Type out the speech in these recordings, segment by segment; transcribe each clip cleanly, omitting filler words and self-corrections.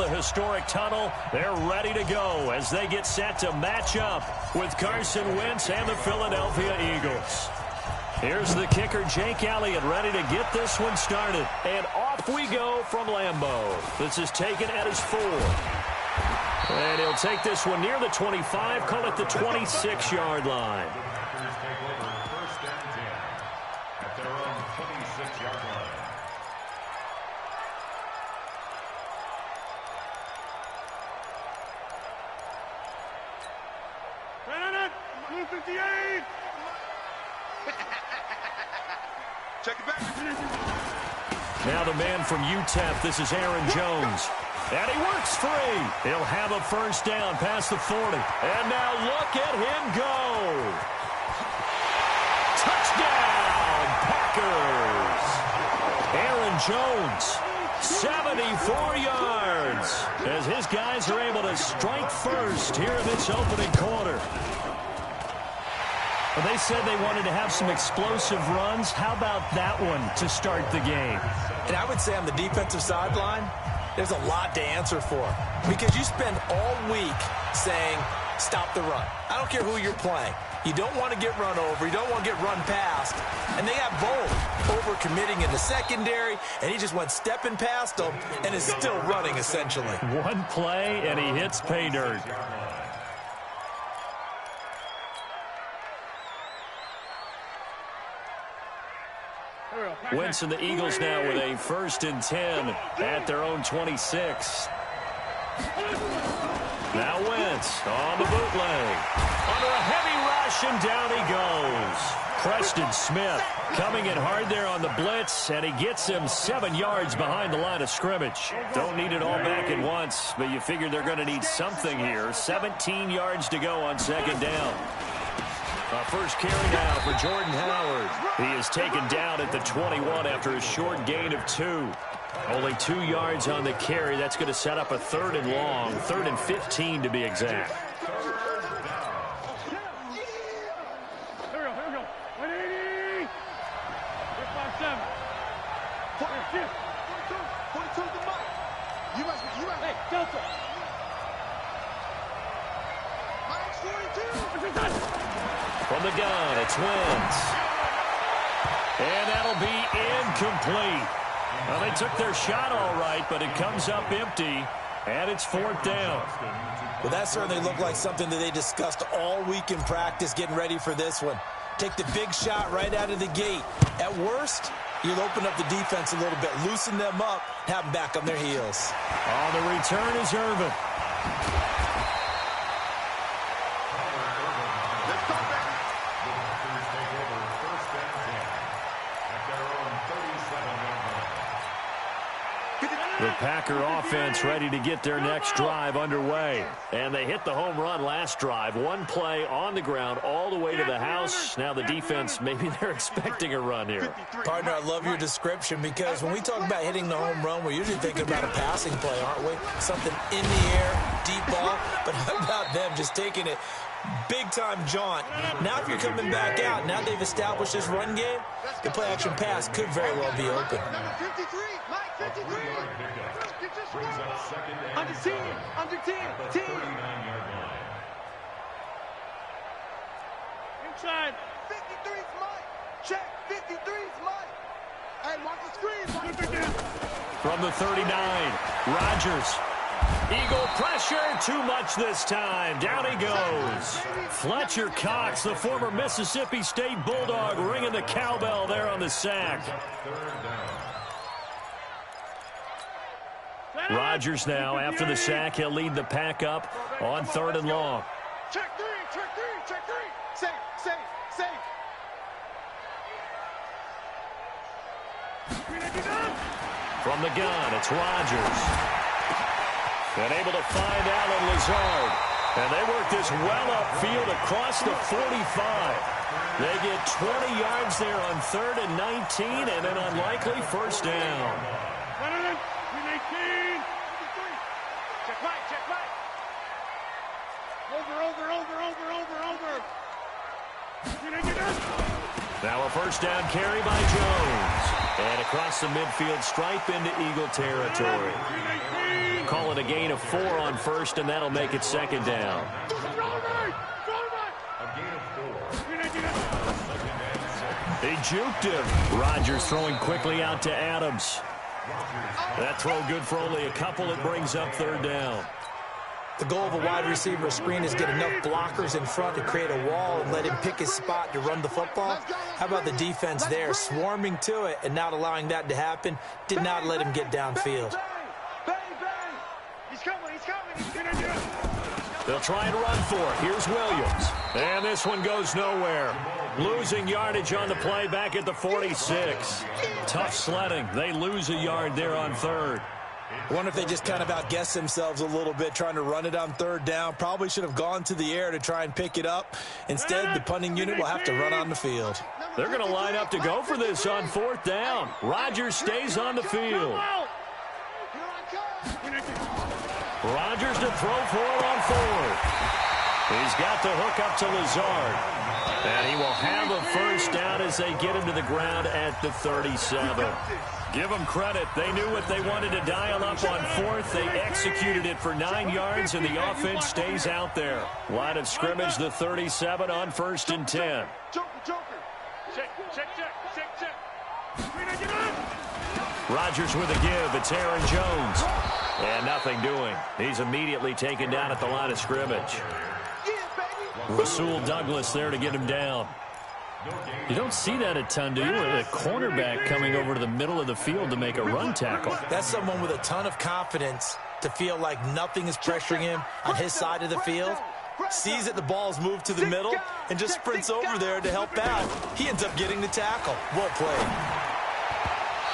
the historic tunnel. They're ready to go as they get set to match up with Carson Wentz and the Philadelphia Eagles. Here's the kicker, Jake Elliott, ready to get this one started. And off we go from Lambeau. This is taken at his 4. And he'll take this one near the 25, call it the 26-yard line. Check it back. Now the man from UTEP, this is Aaron Jones. And he works free. He'll have a first down past the 40. And now look at him go. Touchdown, Packers. Aaron Jones, 74 yards, as his guys are able to strike first here in this opening quarter. Well, they said they wanted to have some explosive runs. How about that one to start the game? And I would say on the defensive sideline, there's a lot to answer for. Because you spend all week saying, stop the run. I don't care who you're playing. You don't want to get run over. You don't want to get run past. And they got both over-committing in the secondary, and he just went stepping past them and is still running, essentially. One play, and he hits pay dirt. Wentz and the Eagles now with a 1st and 10 at their own 26. Now Wentz on the bootleg. Under a heavy rush, and down he goes. Preston Smith coming in hard there on the blitz, and he gets him 7 yards behind the line of scrimmage. Don't need it all back at once, but you figure they're going to need something here. 17 yards to go on 2nd down. First carry now for Jordan Howard. He is taken down at the 21 after a short gain of 2. Only 2 yards on the carry. That's going to set up a 3rd and long, 3rd and 15 to be exact. Here we go. 180. 5-7. 42 the mic. You must. Hey, Delta. Mike's 42. From the gun, it's Wentz. And that'll be incomplete. Well, they took their shot all right, but it comes up empty, and it's 4th down. Well, that certainly looked like something that they discussed all week in practice getting ready for this one. Take the big shot right out of the gate. At worst, you'll open up the defense a little bit, loosen them up, have them back on their heels. On the return is Irvin. The Packer offense ready to get their next drive underway. And they hit the home run last drive. One play on the ground all the way to the house. Now the defense, maybe they're expecting a run here. Partner, I love your description because when we talk about hitting the home run, we're usually thinking about a passing play, aren't we? Something in the air, deep ball. But how about them just taking it big-time jaunt? Now if you're coming back out, now they've established this run game, the play-action pass could very well be open. Number 53, Mike 53. Under 10. Under 10. 10. Inside. 53's Mike. Check. 53's Mike. Hey, watch the screen. From the 39, Rodgers. Eagle pressure, too much this time. Down he goes. Fletcher Cox, the former Mississippi State Bulldog, ringing the cowbell there on the sack. Rodgers now, after the sack, he'll lead the pack up on 3rd and long. Check 3. Check 3. Check 3. Safe. From the gun, it's Rodgers. And able to find Alan Lazard. And they work this well upfield across the 45. They get 20 yards there on 3rd and 19 and an unlikely first down. Check right. Over. Now a first down carry by Jones. And across the midfield stripe into Eagle territory. call it a gain of 4 on first, and that'll make it second down. He juked him. Rodgers throwing quickly out to Adams. That throw good for only a couple. It brings up third down. The goal of a wide receiver screen is get enough blockers in front to create a wall and let him pick his spot to run the football. How about the defense there, swarming to it and not allowing that to happen? Did not let him get downfield. He's coming, he's coming. They'll try and run for it. Here's Williams. And this one goes nowhere. Losing yardage on the play back at the 46. Tough sledding. They lose a yard there on third. I wonder if they just kind of outguessed themselves a little bit trying to run it on third down. Probably should have gone to the air to try and pick it up. Instead, the punting unit will have to run on the field. They're going to line up to go for this on fourth down. Rodgers stays on the field. Rodgers to throw for it on fourth. He's got the hook up to Lazard. And he will have a first down as they get him to the ground at the 37. Give them credit. They knew what they wanted to dial up on fourth. They executed it for 9 yards, and the offense stays out there. Line of scrimmage, the 37 on first and 10. Rodgers with a give. It's Aaron Jones. And nothing doing. He's immediately taken down at the line of scrimmage. Rasul Douglas there to get him down. You don't see that a ton, do you? A cornerback coming over to the middle of the field to make a run tackle. That's someone with a ton of confidence to feel like nothing is pressuring him on his side of the field. Sees that the ball's moved to the middle and just sprints over there to help out. He ends up getting the tackle. Well played.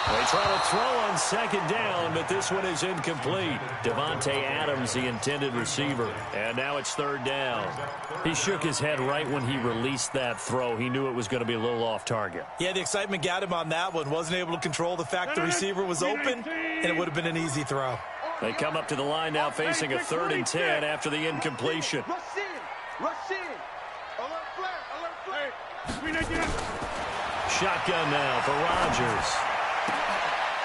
They try to throw on second down, but this one is incomplete. Devontae Adams, the intended receiver. And now it's third down. He shook his head right when he released that throw. He knew it was going to be a little off target. Yeah, the excitement got him on that one. Wasn't able to control the fact the receiver was open, and it would have been an easy throw. They come up to the line now facing a 3rd and 10 after the incompletion. Shotgun now for Rodgers.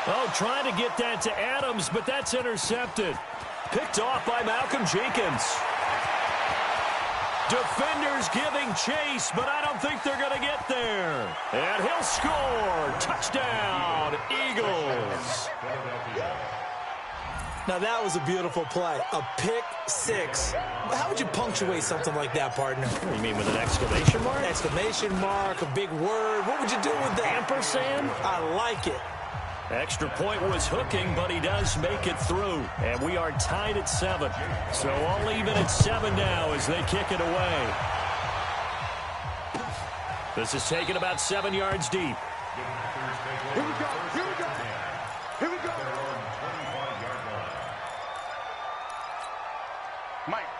Oh, trying to get that to Adams, but that's intercepted. Picked off by Malcolm Jenkins. Defenders giving chase, but I don't think they're going to get there. And he'll score. Touchdown, Eagles. Now, that was a beautiful play. A pick six. How would you punctuate something like that, partner? What do you mean, with an exclamation mark? Exclamation mark, a big word. What would you do with that? Ampersand? I like it. Extra point was hooking, but he does make it through. And we are tied at 7. So all even at 7 now as they kick it away. This is taken about 7 yards deep. Here we go. Here we go. Here we go.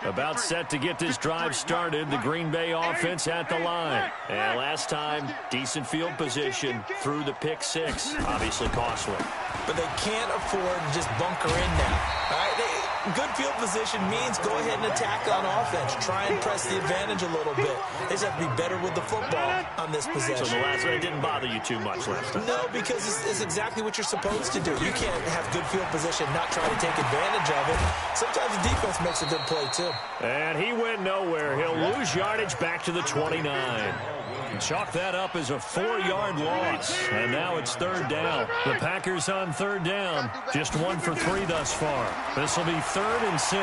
About set to get this drive started. The Green Bay offense at the line. And last time, decent field position through the pick six. Obviously costly. But they can't afford to just bunker in now. All right? Good field position means go ahead and attack on offense. Try and press the advantage a little bit. They just have to be better with the football on this possession. So the last one didn't bother you too much last time? No, because it's exactly what you're supposed to do. You can't have good field position, not try to take advantage of it. Sometimes the defense makes a good play, too. And he went nowhere. He'll lose yardage back to the 29. Chalk that up as a 4-yard loss. And now it's third down. The Packers on third down. Just 1 for 3 thus far. This will be 3rd and 6.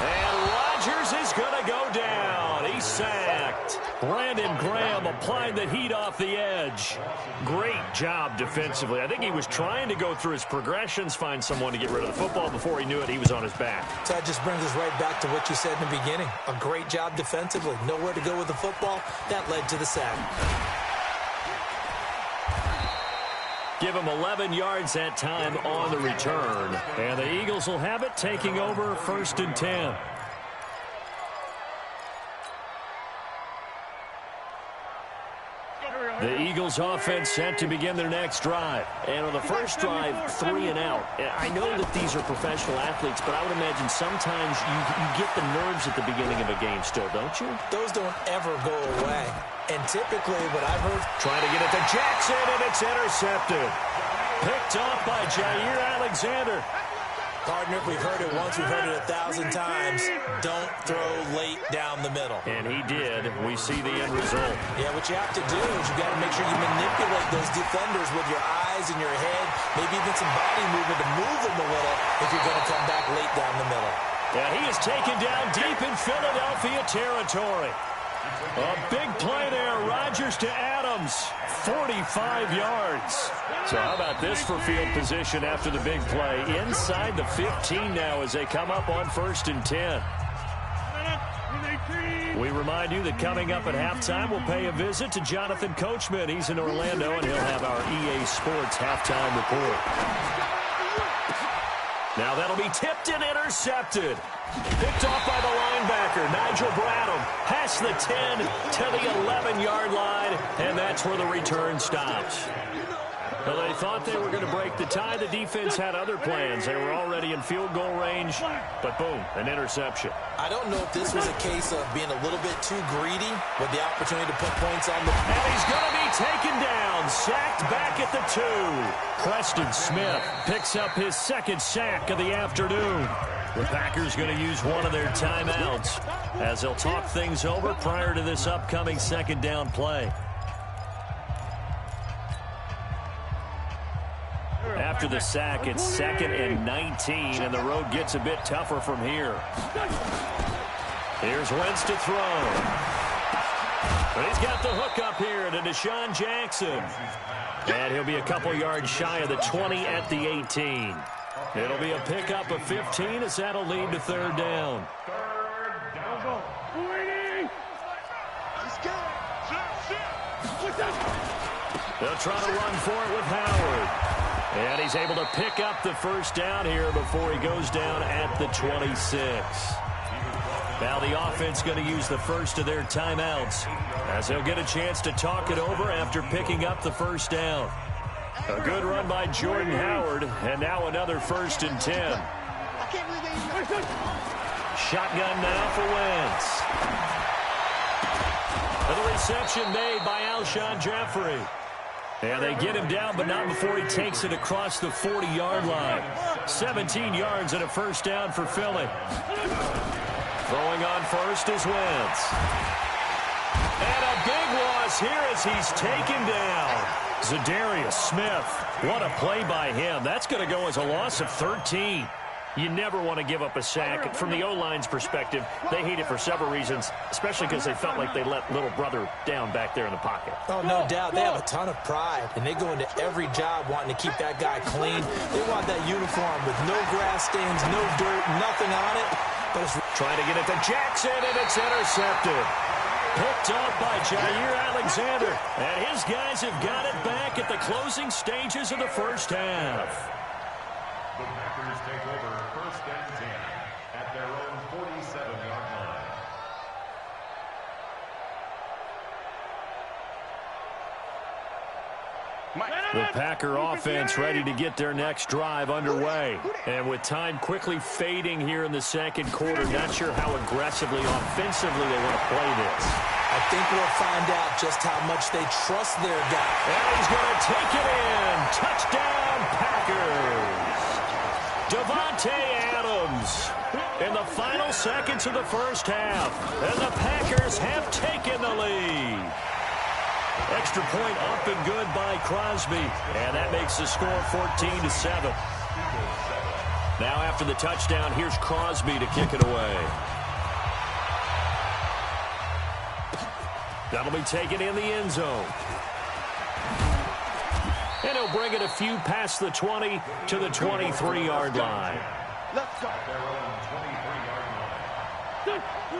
And Rodgers is going to go down. He's sacked. Brandon Graham applied the heat off the edge. Great job defensively. I think he was trying to go through his progressions, find someone to get rid of the football. Before he knew it, he was on his back. So that just brings us right back to what you said in the beginning. A great job defensively. Nowhere to go with the football. That led to the sack. Give him 11 yards that time on the return. And the Eagles will have it, taking over 1st and 10. The Eagles offense set to begin their next drive. And on the first drive, 3 and out. I know that these are professional athletes, but I would imagine sometimes you get the nerves at the beginning of a game still, don't you? Those don't ever go away. And typically what I've heard... Trying to get it to Jackson, and it's intercepted. Picked off by Jair Alexander. Partner, we've heard it once, we've heard it 1,000 times. Don't throw late down the middle. And he did. We see the end result. Yeah, what you have to do is you got to make sure you manipulate those defenders with your eyes and your head, maybe even some body movement to move them a little if you're going to come back late down the middle. And he is taken down deep in Philadelphia territory. A big play there, Rodgers to Adams, 45 yards. So how about this for field position after the big play? Inside the 15 now as they come up on 1st and 10. We remind you that coming up at halftime, we'll pay a visit to Jonathan Coachman. He's in Orlando, and he'll have our EA Sports halftime report. Now that'll be tipped and intercepted. Picked off by the linebacker, Nigel Bradham, past the 10 to the 11-yard line, and that's where the return stops. Well, they thought they were going to break the tie. The defense had other plans. They were already in field goal range, but boom, an interception. I don't know if this was a case of being a little bit too greedy with the opportunity to put points on the... And he's going to be taken down, sacked back at the 2. Preston Smith picks up his second sack of the afternoon. The Packers going to use one of their timeouts as they'll talk things over prior to this upcoming second down play. After the sack, it's 2nd and 19, and the road gets a bit tougher from here. Here's Wentz to throw. But he's got the hook up here to Deshaun Jackson. And he'll be a couple yards shy of the 20 at the 18. It'll be a pickup of 15 as that'll lead to 3rd down. They'll try to run for it with Howard. And he's able to pick up the first down here before he goes down at the 26. Now the offense going to use the first of their timeouts as they'll get a chance to talk it over after picking up the first down. A good run by Jordan Howard, and now another 1st and 10. Shotgun now for Wentz. And the reception made by Alshon Jeffrey. And they get him down, but not before he takes it across the 40-yard line. 17 yards and a first down for Philly. Throwing on first is Wentz. And a big loss here as he's taken down. Zadarius Smith, what a play by him. That's going to go as a loss of 13. You never want to give up a sack. From the O-line's perspective, they hate it for several reasons, especially because they felt like they let little brother down back there in the pocket. Oh, no doubt. They have a ton of pride, and they go into every job wanting to keep that guy clean. They want that uniform with no grass stains, no dirt, nothing on it. But it's trying to get it to Jackson, and it's intercepted. Picked up by Jair Alexander, and his guys have got it back at the closing stages of the first half. The Packers take over 1st and 10 at their own 47-yard line. The Packer offense ready to get their next drive underway. And with time quickly fading here in the second quarter, not sure how aggressively, offensively they want to play this. I think we'll find out just how much they trust their guy. And he's going to take it in. Touchdown, Packers. Davante Adams in the final seconds of the first half. And the Packers have taken the lead. Extra point up and good by Crosby. And that makes the score 14-7. Now after the touchdown, here's Crosby to kick it away. That'll be taken in the end zone. And he'll bring it a few past the 20 to the 23-yard line. Let's go.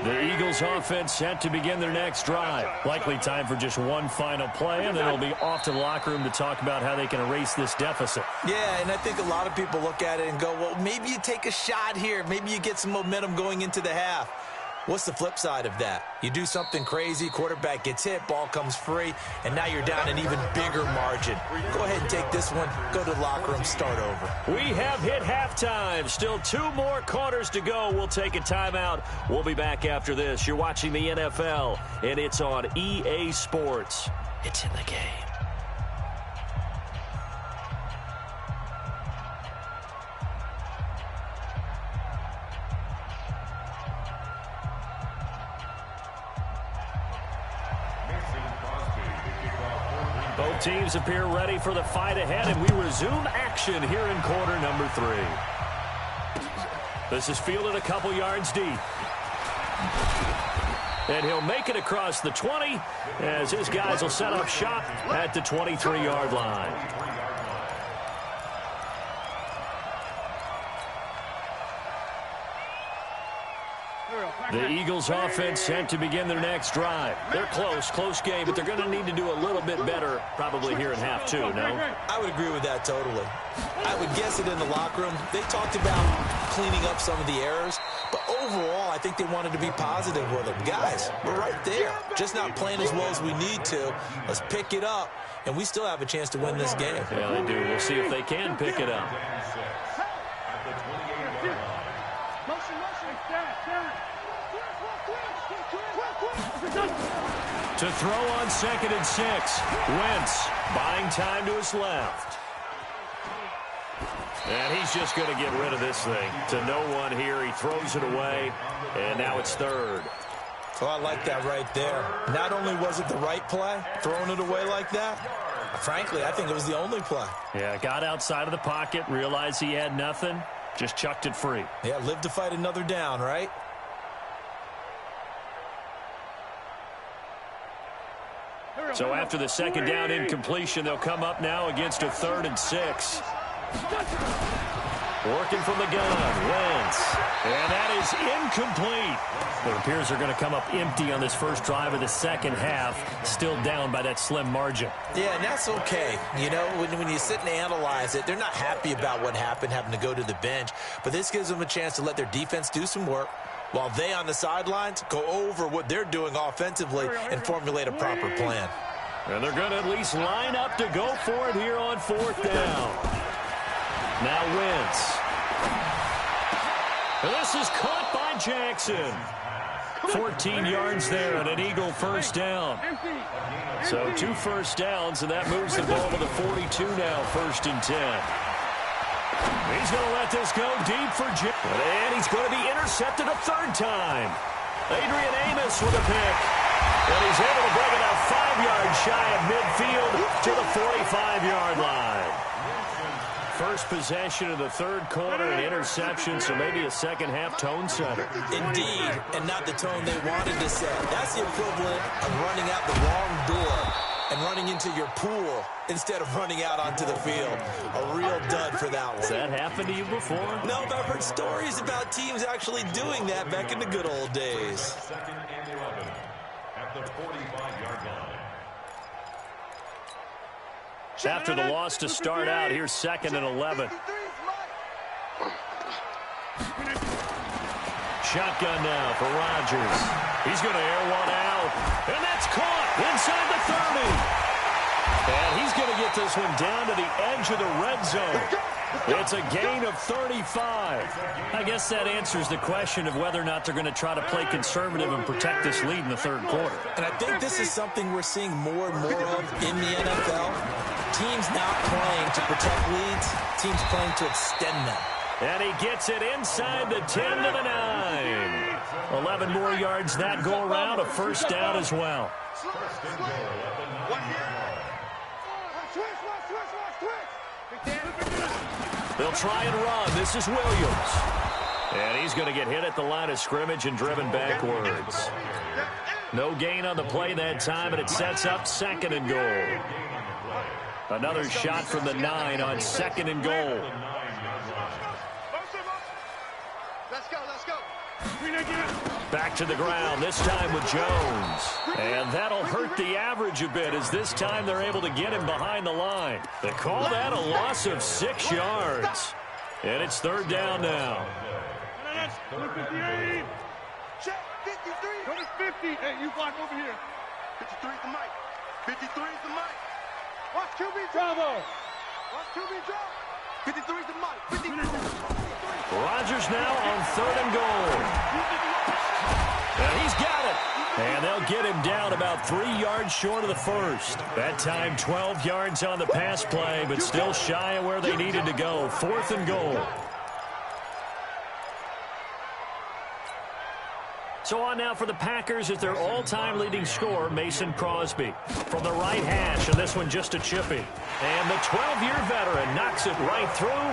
The Eagles offense set to begin their next drive. Likely time for just one final play, and then they'll be off to the locker room to talk about how they can erase this deficit. Yeah, and I think a lot of people look at it and go, well, maybe you take a shot here. Maybe you get some momentum going into the half. What's the flip side of that? You do something crazy, quarterback gets hit, ball comes free, and now you're down an even bigger margin. Go ahead and take this one, go to the locker room, start over. We have hit halftime. Still 2 more quarters to go. We'll take a timeout. We'll be back after this. You're watching the NFL, and it's on EA Sports. It's in the game. Both teams appear ready for the fight ahead, and we resume action here in quarter number 3. This is fielded a couple yards deep. And he'll make it across the 20 as his guys will set up shop at the 23-yard line. The Eagles offense set to begin their next drive. They're close game, but they're going to need to do a little bit better probably here in half 2, no? I would agree with that totally. I would guess it in the locker room. They talked about cleaning up some of the errors, but overall, I think they wanted to be positive with them. Guys, we're right there. Just not playing as well as we need to. Let's pick it up, and we still have a chance to win this game. Yeah, they do. We'll see if they can pick it up. To throw on 2nd and 6. Wentz buying time to his left. And he's just going to get rid of this thing. To no one here. He throws it away. And now it's 3rd. Oh, I like that right there. Not only was it the right play, throwing it away like that, frankly, I think it was the only play. Yeah, got outside of the pocket, realized he had nothing, just chucked it free. Yeah, live to fight another down, right? So after the 2nd down incompletion, they'll come up now against a 3rd and 6. Working from the gun, Wentz. And that is incomplete. It appears they're going to come up empty on this first drive of the second half, still down by that slim margin. Yeah, and that's okay. You know, when you sit and analyze it, they're not happy about what happened, having to go to the bench. But this gives them a chance to let their defense do some work, while they on the sidelines go over what they're doing offensively and formulate a proper plan. And they're going to at least line up to go for it here on 4th down. Now Wentz. And this is caught by Jackson. 14 yards there and an Eagle first down. So 2 first downs, and that moves the ball to the 42 now, 1st and 10. He's going to let this go deep for Jim. And he's going to be intercepted a 3rd time. Adrian Amos with a pick. And he's able to bring it out 5 yards shy of midfield to the 45-yard line. First possession of the 3rd quarter, an interception, so maybe a second-half tone setter. Indeed, and not the tone they wanted to set. That's the equivalent of running out the wrong door and running into your pool instead of running out onto the field. A real dud for that one. Has that happened to you before? No, but I've heard stories about teams actually doing that back in the good old days. 2nd and 11 at the 45-yard line. After the loss to start out, here's 2nd and 11. Shotgun now for Rodgers. He's going to air one out. And that's caught inside the 30. And he's going to get this one down to the edge of the red zone. It's a gain of 35. I guess that answers the question of whether or not they're going to try to play conservative and protect this lead in the 3rd quarter. And I think this is something we're seeing more and more of in the NFL. Teams not playing to protect leads, teams playing to extend them. And he gets it inside the 10 to the 9. 11 more yards that go around, a first down as well. They'll try and run. This is Williams. And he's going to get hit at the line of scrimmage and driven backwards. No gain on the play that time, and it sets up 2nd and goal. Another shot from the 9 on 2nd and goal. Let's go. Back to the ground, this time with Jones. And that'll hurt the average a bit as this time they're able to get him behind the line. They call that a loss of 6 yards. And it's 3rd down now. Check 53. Go to 50. Hey, you block over here. 53 is the mic. 53 is the mic. Watch QB Bravo. Watch QB drop. 53 is the mic. 53. Rodgers now on 3rd and goal. And he's got it. And they'll get him down about 3 yards short of the first. That time 12 yards on the pass play, but still shy of where they needed to go. 4th and goal. So on now for the Packers is their all-time leading scorer, Mason Crosby. From the right hash, and this one just a chippy. And the 12-year veteran knocks it right through.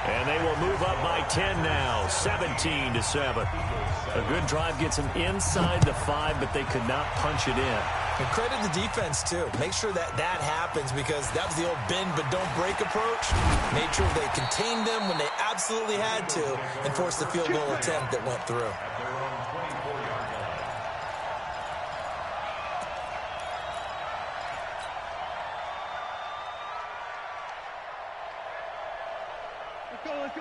And they will move up by 10 now, 17-7. A good drive gets them inside the 5, but they could not punch it in. And credit the defense, too. Make sure that happens because that was the old bend but don't break approach. Made sure they contained them when they absolutely had to and forced the field goal attempt that went through.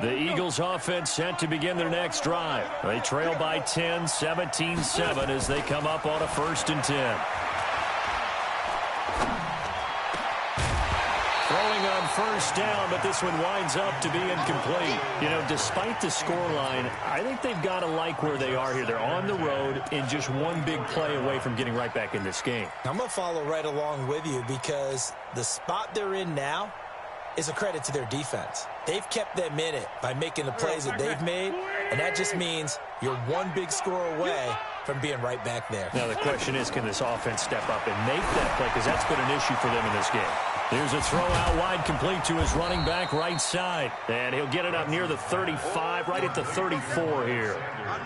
The Eagles offense set to begin their next drive. They trail by 10, 17-7 as they come up on a 1st and 10. Throwing on 1st down, but this one winds up to be incomplete. You know, despite the scoreline, I think they've got to like where they are here. They're on the road and just one big play away from getting right back in this game. I'm going to follow right along with you because the spot they're in now is a credit to their defense. They've kept them in it by making the plays that they've made, and that just means you're one big score away from being right back there. Now the question is, can this offense step up and make that play? Because that's been an issue for them in this game. Here's a throw out wide, complete to his running back right side. And he'll get it up near the 35, right at the 34 here.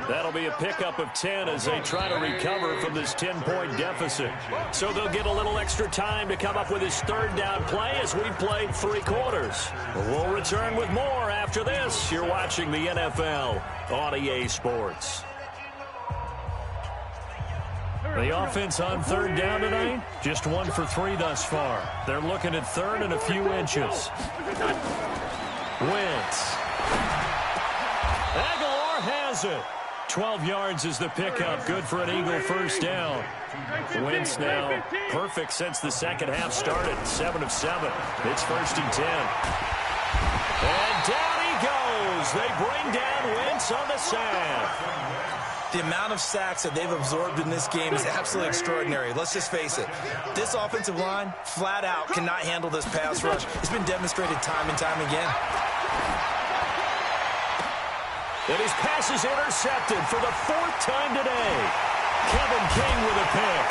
That'll be a pickup of 10 as they try to recover from this 10-point deficit. So they'll get a little extra time to come up with his 3rd down play as we played 3 quarters. We'll return with more after this. You're watching the NFL on EA Sports. The offense on 3rd down tonight, just 1 for 3 thus far. They're looking at 3rd and a few inches. Wentz. Aguilar has it. 12 yards is the pickup. Good for an Eagle 1st down. Wentz now perfect since the second half started. 7 of 7. It's 1st and 10. And down he goes. They bring down Wentz on the sack. The amount of sacks that they've absorbed in this game is absolutely extraordinary. Let's just face it. This offensive line, flat out, cannot handle this pass rush. It's been demonstrated time and time again. And his pass is intercepted for the 4th time today. Kevin King with a pick.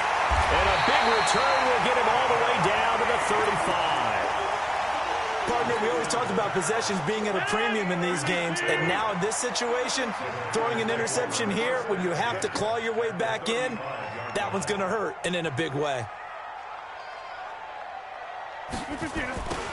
And a big return will get him all the way down to the 35. Partner, we always talk about possessions being at a premium in these games, and now in this situation, throwing an interception here when you have to claw your way back in, that one's going to hurt, and in a big way.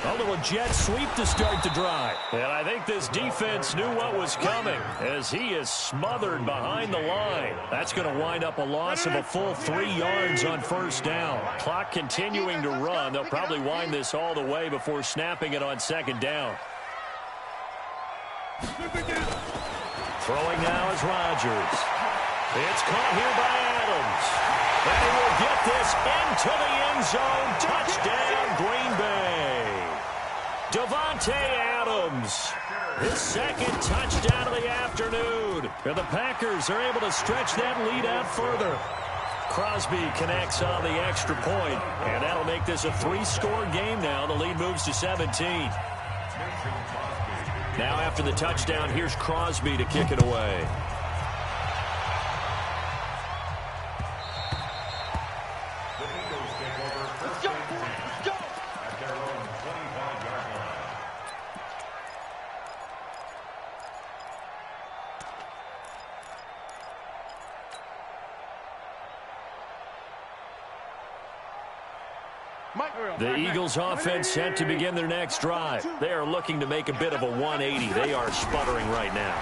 A little jet sweep to start the drive. And I think this defense knew what was coming as he is smothered behind the line. That's going to wind up a loss of a full 3 yards on 1st down. Clock continuing to run. They'll probably wind this all the way before snapping it on 2nd down. Throwing now is Rodgers. It's caught here by Adams. And he will get this into the end zone. Touchdown, Green Bay. Davante Adams, his 2nd touchdown of the afternoon. And the Packers are able to stretch that lead out further. Crosby connects on the extra point, and that'll make this a 3-score game now. The lead moves to 17. Now after the touchdown, here's Crosby to kick it away. The Eagles offense set to begin their next drive. They are looking to make a bit of a 180. They are sputtering right now.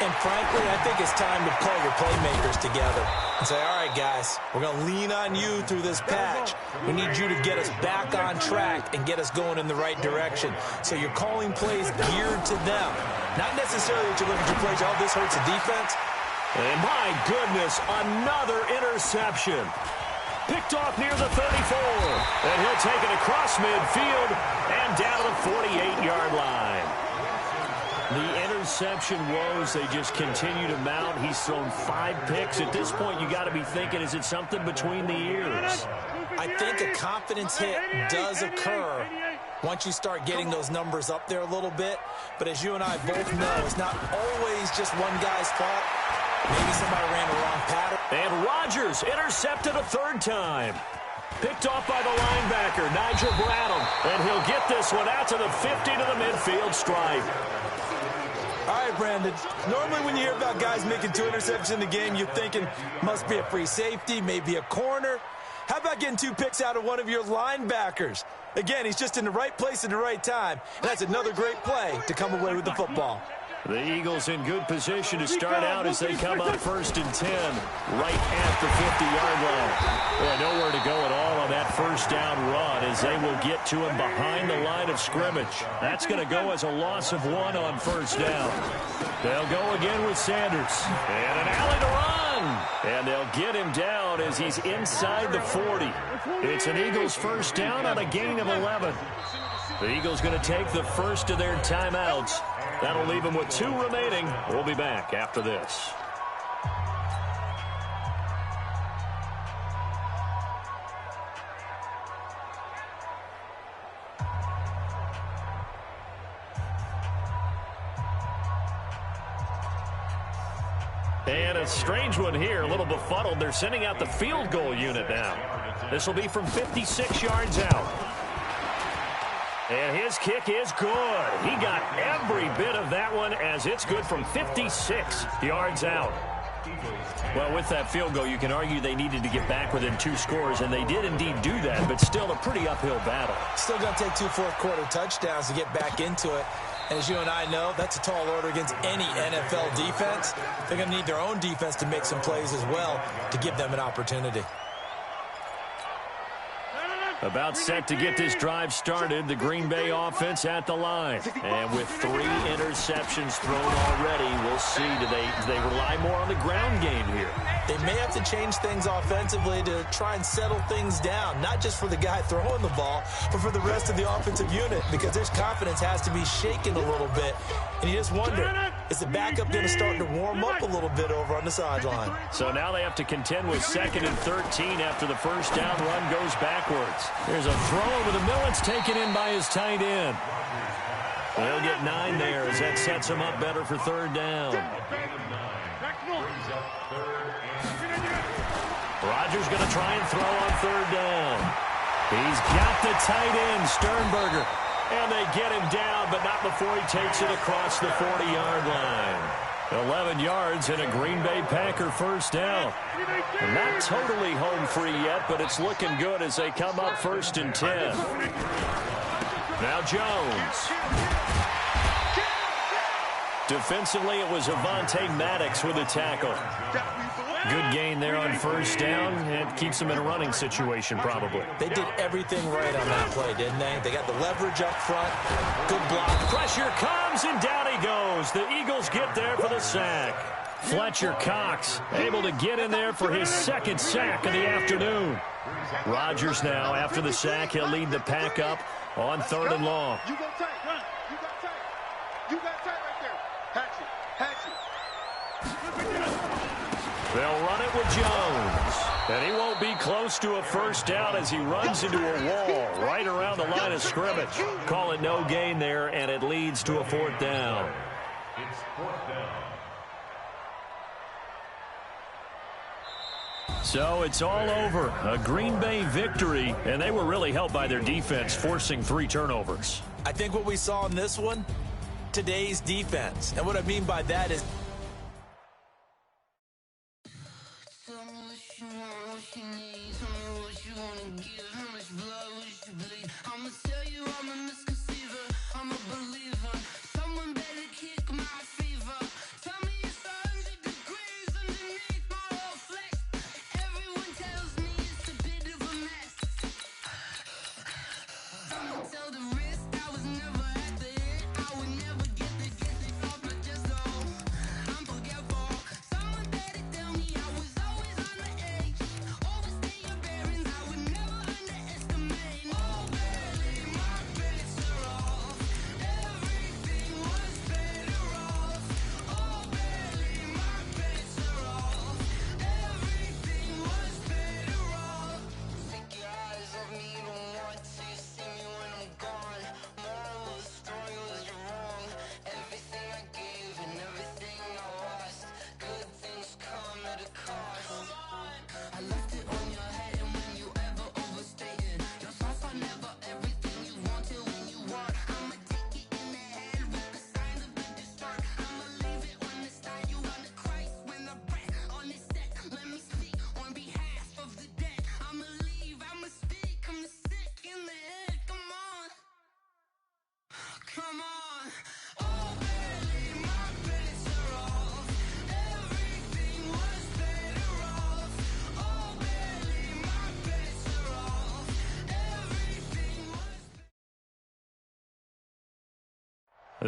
And frankly, I think it's time to call your playmakers together and say, all right, guys, we're going to lean on you through this patch. We need you to get us back on track and get us going in the right direction. So you're calling plays geared to them. Not necessarily that you look at your plays, oh, this hurts the defense. And my goodness, another interception. Picked off near the 34. And he'll take it across midfield and down to the 48-yard line. The interception woes, they just continue to mount. He's thrown 5 picks. At this point, you got to be thinking, is it something between the ears? I think a confidence hit does occur once you start getting those numbers up there a little bit. But as you and I both know, it's not always just one guy's fault. Maybe somebody ran the wrong pattern. And Rodgers intercepted a third time. Picked off by the linebacker, Nigel Bradham. And he'll get this one out to the 50 to the midfield stripe. All right, Brandon. Normally when you hear about guys making 2 interceptions in the game, you're thinking must be a free safety, maybe a corner. How about getting 2 picks out of one of your linebackers? Again, he's just in the right place at the right time. And that's another great play to come away with the football. The Eagles in good position to start out as they come up 1st and 10, right at the 50-yard line. Boy, nowhere to go at all on that first down run as they will get to him behind the line of scrimmage. That's going to go as a loss of 1 on first down. They'll go again with Sanders. And an alley to run. And they'll get him down as he's inside the 40. It's an Eagles first down on a gain of 11. The Eagles going to take the first of their timeouts. That'll leave them with 2 remaining. We'll be back after this. And a strange one here, a little befuddled. They're sending out the field goal unit now. This will be from 56 yards out. And his kick is good. He got every bit of that one as it's good from 56 yards out. Well, with that field goal, you can argue they needed to get back within 2 scores, and they did indeed do that, but still a pretty uphill battle. Still going to take 2 fourth-quarter touchdowns to get back into it. And as you and I know, that's a tall order against any NFL defense. They're going to need their own defense to make some plays as well to give them an opportunity. About set to get this drive started, the Green Bay offense at the line. And with 3 interceptions thrown already, we'll see, do they rely more on the ground game here? They may have to change things offensively to try and settle things down, not just for the guy throwing the ball, but for the rest of the offensive unit, because their confidence has to be shaken a little bit. And you just wonder, is the backup going to start to warm up a little bit over on the sideline? So now they have to contend with 2nd and 13 after the first down run goes backwards. There's a throw over the middle. It's taken in by his tight end. They'll get 9 there as that sets him up better for 3rd down. Rodgers going to try and throw on 3rd down. He's got the tight end, Sternberger. And they get him down, but not before he takes it across the 40-yard line. 11 yards and a Green Bay Packer first down. Not totally home free yet, but it's looking good as they come up 1st and 10. Now Jones. Defensively, it was Avonte Maddox with a tackle. Good gain there on first down. It keeps them in a running situation, probably. They did everything right on that play, didn't they? They got the leverage up front. Good block. Pressure comes, and down he goes. The Eagles get there for the sack. Fletcher Cox able to get in there for his 2nd sack of the afternoon. Rodgers now, after the sack, he'll lead the pack up on 3rd and long. You go tight, run. You got tight. You got tight right there. Hatch it. They'll run it with Jones. And he won't be close to a first down as he runs into a wall right around the line of scrimmage. Call it no gain there, and it leads to a 4th down. It's 4th down. So it's all over. A Green Bay victory, and they were really helped by their defense, forcing 3 turnovers. I think what we saw in this one, today's defense. And what I mean by that is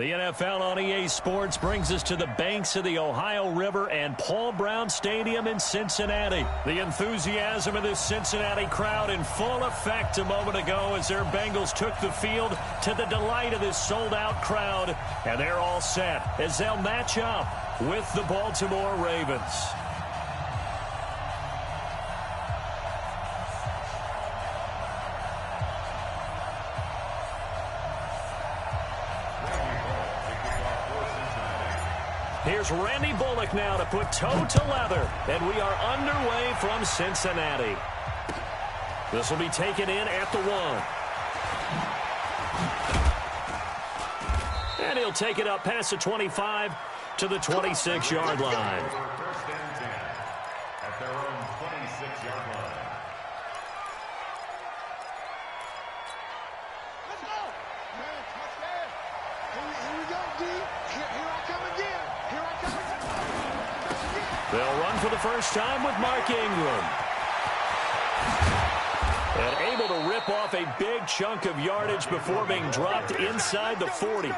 The NFL on EA Sports brings us to the banks of the Ohio River and Paul Brown Stadium in Cincinnati. The enthusiasm of this Cincinnati crowd in full effect a moment ago as their Bengals took the field to the delight of this sold-out crowd. And they're all set as they'll match up with the Baltimore Ravens. Here's Randy Bullock now to put toe to leather, and we are underway from Cincinnati. This will be taken in at the 1. And he'll take it up past the 25 to the 26-yard line. First and 10 at their own 26-yard line. Let's go. Man, touchdown. Here we go, D. Here I come again. Here I come again. They'll run for the first time with Mark Ingram. And able to rip off a big chunk of yardage before being dropped inside the 40.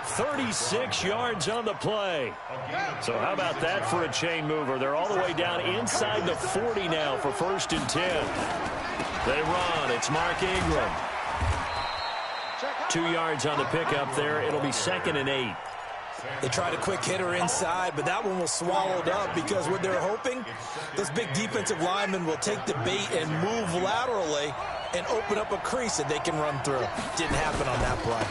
36 yards on the play. So how about that for a chain mover? They're all the way down inside the 40 now for 1st and 10. They run. It's Mark Ingram. 2 yards on the pickup there. It'll be 2nd and 8. They tried a quick hitter inside, but that one was swallowed up because what they're hoping, this big defensive lineman will take the bait and move laterally and open up a crease that they can run through. Didn't happen on that play.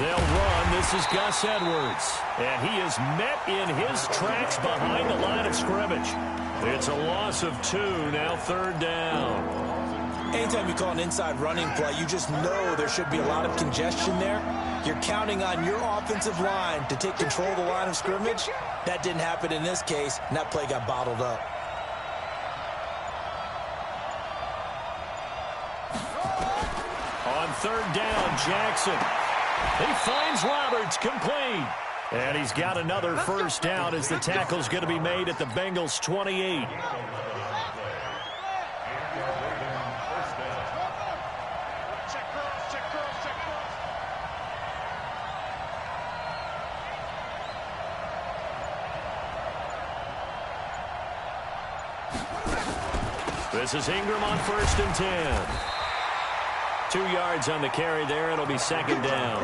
They'll run. This is Gus Edwards. And he is met in his tracks behind the line of scrimmage. It's a loss of 2, now 3rd down. Anytime you call an inside running play, you just know there should be a lot of congestion there. You're counting on your offensive line to take control of the line of scrimmage. That didn't happen in this case, and that play got bottled up. On 3rd down, Jackson. He finds Roberts, complete. And he's got another first down as the tackle's going to be made at the Bengals' 28. This is Ingram on 1st and 10. 2 yards on the carry there. It'll be 2nd down.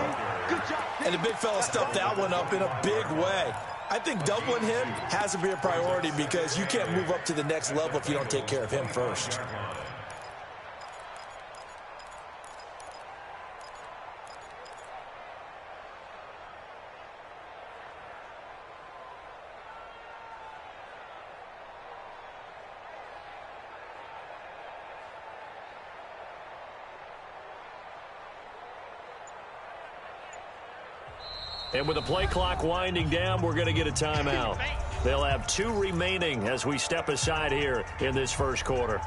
And the big fella stuffed that one up in a big way. I think doubling him has to be a priority because you can't move up to the next level if you don't take care of him first. And with the play clock winding down, we're going to get a timeout. They'll have 2 remaining as we step aside here in this first quarter.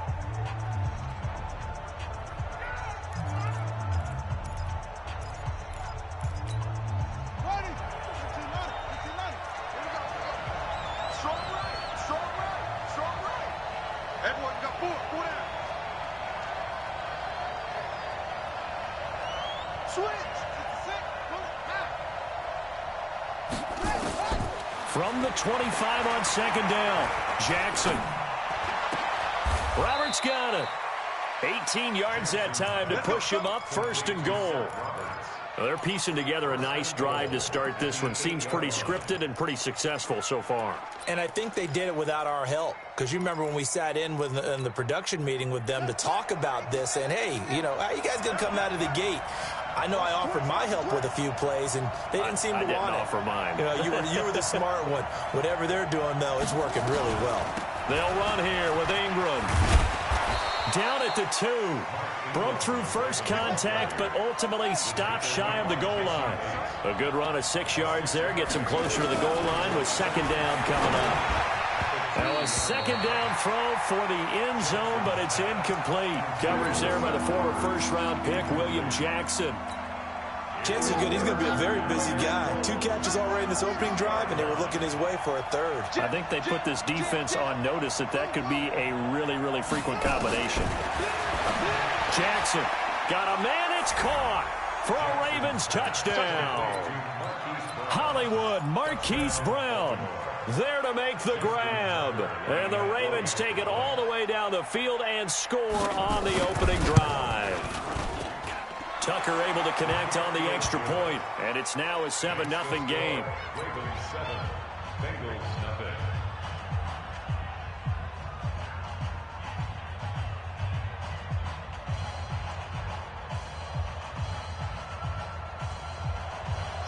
From the 25 on 2nd down, Jackson. Roberts got it. 18 yards that time to push him up 1st and goal. Well, they're piecing together a nice drive to start this one. Seems pretty scripted and pretty successful so far. And I think they did it without our help. Because you remember when we sat in the production meeting with them to talk about this. And, hey, you know, how you guys going to come out of the gate? I know I offered my help with a few plays, and they didn't seem to want it. I didn't offer mine. You know, you were the smart one. Whatever they're doing, though, it's working really well. They'll run here with Ingram. Down at the 2. Broke through first contact, but ultimately stopped shy of the goal line. A good run of 6 yards there. Gets him closer to the goal line with 2nd down coming up. Now a 2nd down throw for the end zone, but it's incomplete. Coverage there by the former 1st-round pick, William Jackson. Chances are good. He's going to be a very busy guy. 2 catches already in this opening drive, and they were looking his way for a 3rd. I think they put this defense on notice that could be a really, really frequent combination. Jackson got a man. It's caught for a Ravens touchdown. Hollywood, Marquise Brown, there to make the grab. And the Ravens take it all the way down the field and score on the opening drive. Tucker able to connect on the extra point, and it's now a 7-0 game. Ravens 7, Bengals nothing.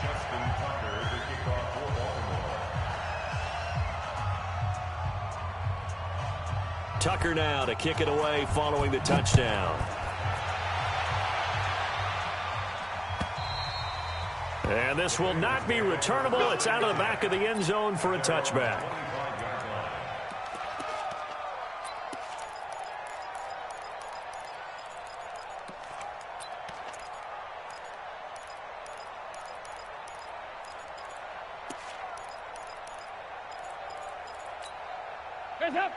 Justin Tucker to kick off for Baltimore. Tucker now to kick it away following the touchdown. And this will not be returnable. It's out of the back of the end zone for a touchback.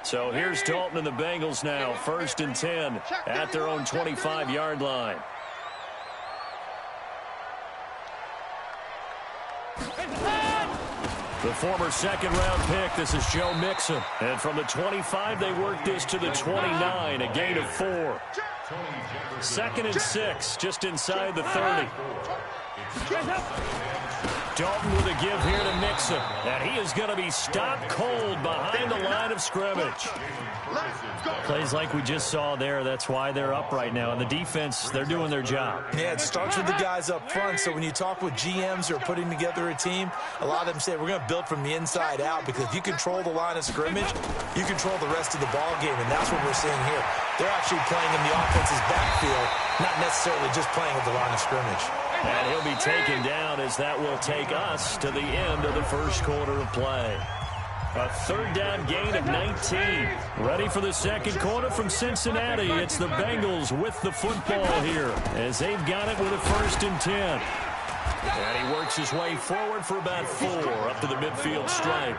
So here's Dalton and the Bengals now, 1st and 10 at their own 25-yard line. The former second-round pick, this is Joe Mixon. And from the 25, they work this to the 29, a gain of 4. 2nd and 6, just inside the 30. Dalton with a give here to Mixon. And he is going to be stopped cold behind the line of scrimmage. Plays like we just saw there, that's why they're up right now. And the defense, they're doing their job. Yeah, it starts with the guys up front. So when you talk with GMs who are putting together a team, a lot of them say we're going to build from the inside out, because if you control the line of scrimmage, you control the rest of the ball game, and that's what we're seeing here. They're actually playing in the offense's backfield, not necessarily just playing at the line of scrimmage. And he'll be taken down as that will take us to the end of the first quarter of play. A 3rd down gain of 19. Ready for the second quarter from Cincinnati. It's the Bengals with the football here as they've got it with a 1st and 10. And he works his way forward for about 4 up to the midfield stripe.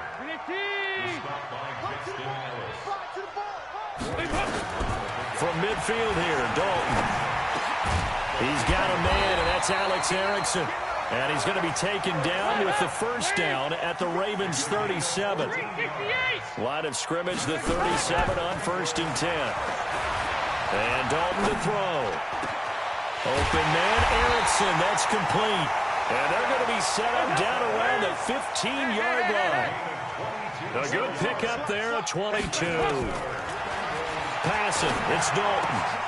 From midfield here, Dalton. He's got a man, and that's Alex Erickson. And he's going to be taken down with the 1st down at the Ravens' 37. Line of scrimmage, the 37 on 1st and 10. And Dalton to throw. Open man, Erickson, that's complete. And they're going to be set up down around the 15-yard line. A good pickup there, a 22. Passing, it's Dalton.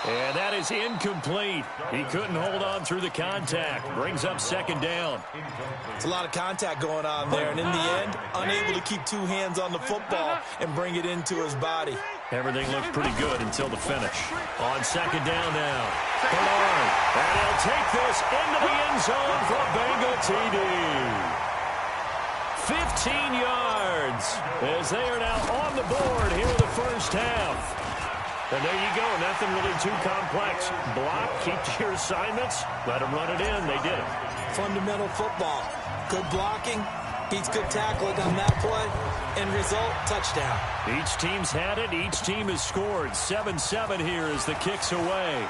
And that is incomplete. He couldn't hold on through the contact. Brings up 2nd down. It's a lot of contact going on there, and in the end, unable to keep 2 hands on the football and bring it into his body. Everything looked pretty good until the finish. On 2nd down now, Bernard. And he'll take this into the end zone for a Bengal TD. 15 yards as they are now on the board here in the first half. And there you go, nothing really too complex. Block, keep to your assignments, let them run it in. They did it. Fundamental football. Good blocking, beats good tackling on that play. End result, touchdown. Each team's had it. Each team has scored. 7-7 here as the kick's away.